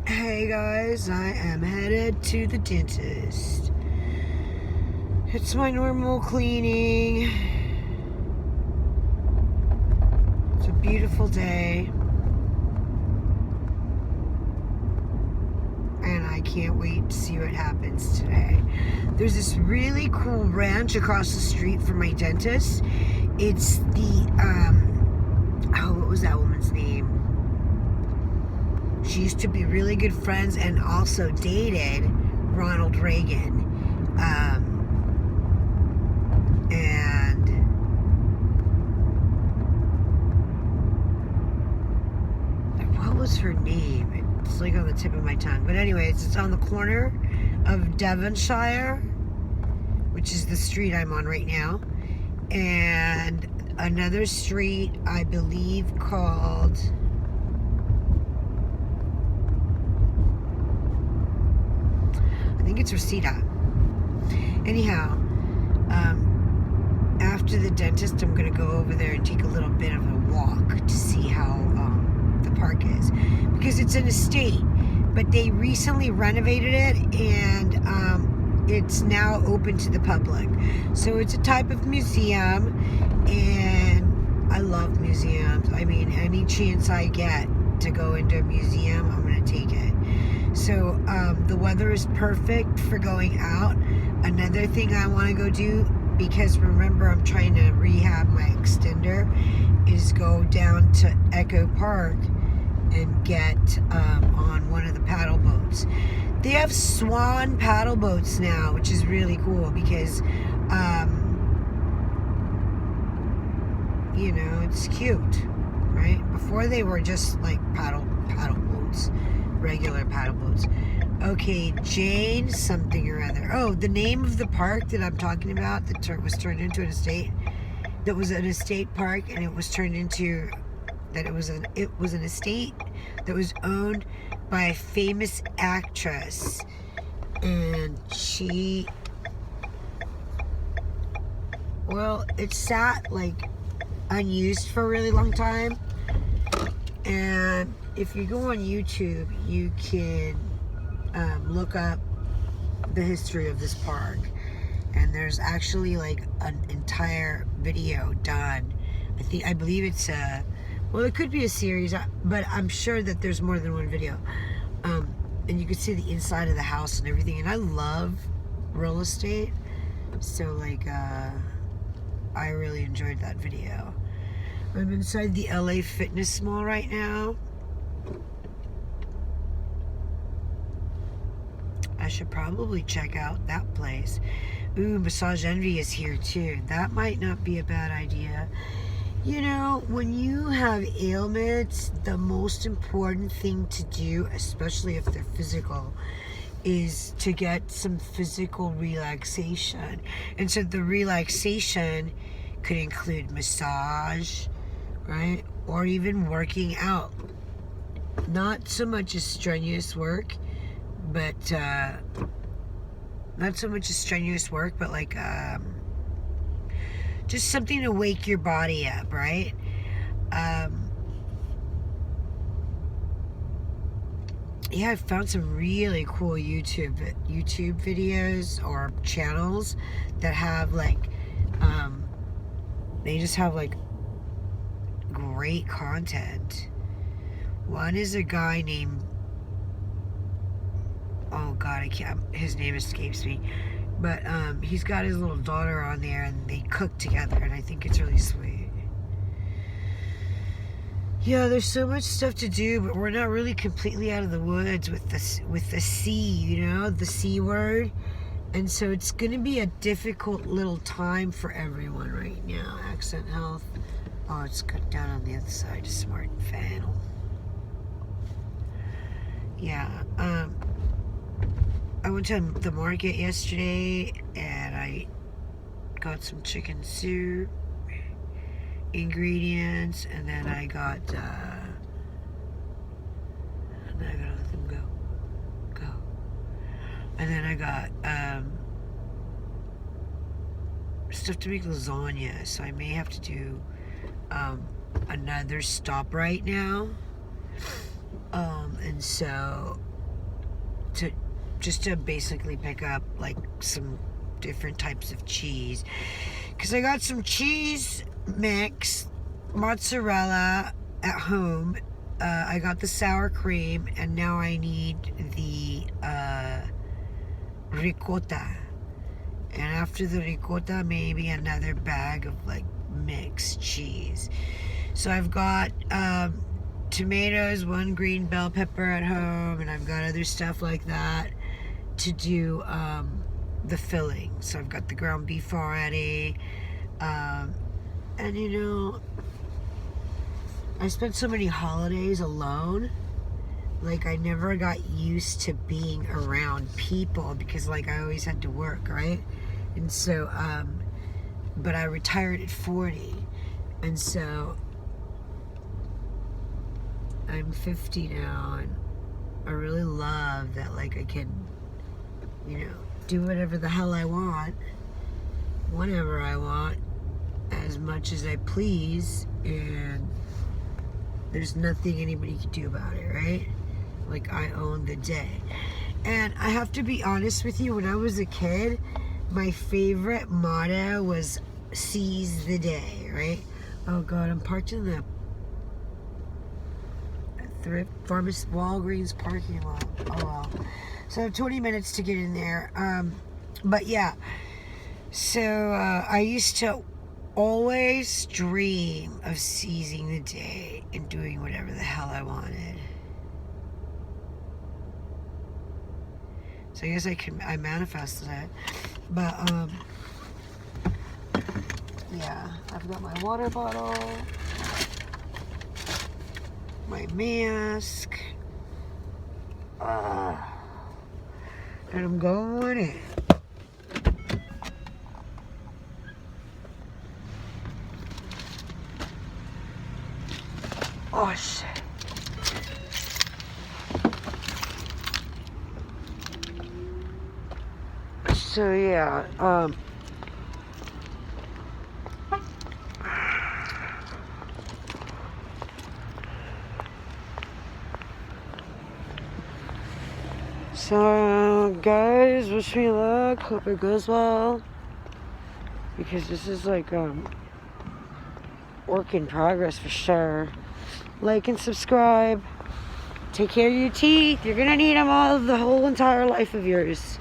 Hey guys, I am headed to the dentist. It's my normal cleaning. It's a beautiful day. And I can't wait to see what happens today. There's this really cool ranch across the street from my dentist. It's the, what was that woman's name? She used to be really good friends and also dated Ronald Reagan. And what was her name? It's like on the tip of my tongue. But anyways, it's on the corner of Devonshire, which is the street I'm on right now, and another street, I believe, called... I think it's Reseda. Anyhow, after the dentist, I'm going to go over there and take a little bit of a walk to see how the park is. Because it's an estate, but they recently renovated it, and it's now open to the public. So it's a type of museum, and I love museums. I mean, any chance I get to go into a museum, I'm going to take it. So the weather is perfect for going out. Another thing I want to go do, because remember I'm trying to rehab my extender, is go down to Echo Park and get on one of the paddle boats. They have swan paddle boats now, which is really cool because, you know, it's cute, right? Before they were just like paddle boats. Regular paddle boats. Okay, Jane something or other. Oh, the name of the park that I'm talking about that was turned into an estate. That was an estate park, and it was turned into that it was an estate that was owned by a famous actress, and she, well, it sat like unused for a really long time. And if you go on YouTube, you can look up the history of this park. And there's actually like an entire video done. I believe it's well, it could be a series, but I'm sure that there's more than one video. And you can see the inside of the house and everything. And I love real estate. So like, I really enjoyed that video. I'm inside the LA Fitness Mall right now. I should probably check out that place. Ooh, Massage Envy is here too. That might not be a bad idea. You know, when you have ailments, the most important thing to do, especially if they're physical, is to get some physical relaxation. And so the relaxation could include massage, right? Or even working out. Not so much as strenuous work, but like just something to wake your body up, right? Yeah, I found some really cool YouTube videos or channels that have like they just have like great content. One is a guy named, oh god, I can't, his name escapes me, but he's got his little daughter on there and they cook together, and I think it's really sweet. Yeah, there's so much stuff to do, but we're not really completely out of the woods with the C, you know, the C word. And so it's going to be a difficult little time for everyone right now. Accent health. Oh, it's cut down on the other side. Smart Fennel. Yeah. I went to the market yesterday and I got some chicken soup, ingredients, and then I got and then I gotta let them go. And then I got stuff to make lasagna, so I may have to do another stop right now. And so just to basically pick up like some different types of cheese, because I got some cheese mix, mozzarella at home. I got the sour cream, and now I need the ricotta. And after the ricotta, maybe another bag of like mixed cheese. So I've got tomatoes, 1 green bell pepper at home, and I've got other stuff like that to do the filling. So I've got the ground beef already. And you know, I spent so many holidays alone. Like, I never got used to being around people because, like, I always had to work, right? And so, but I retired at 40. And so, I'm 50 now, and I really love that, like, I can, you know, do whatever the hell I want, whenever I want, as much as I please, and there's nothing anybody can do about it, right? Like, I own the day. And I have to be honest with you, when I was a kid, my favorite motto was seize the day, right? Oh God, I'm parked in the thrift pharmacy Walgreens parking lot. Oh well. So I have 20 minutes to get in there. But yeah. So I used to always dream of seizing the day and doing whatever the hell I wanted. So I guess I manifested it. But yeah, I've got my water bottle, my mask, and I'm going in. Oh shit. So yeah, so guys, wish me luck, hope it goes well, because this is like work in progress for sure. Like and subscribe. Take care of your teeth. You're gonna need them all the whole entire life of yours.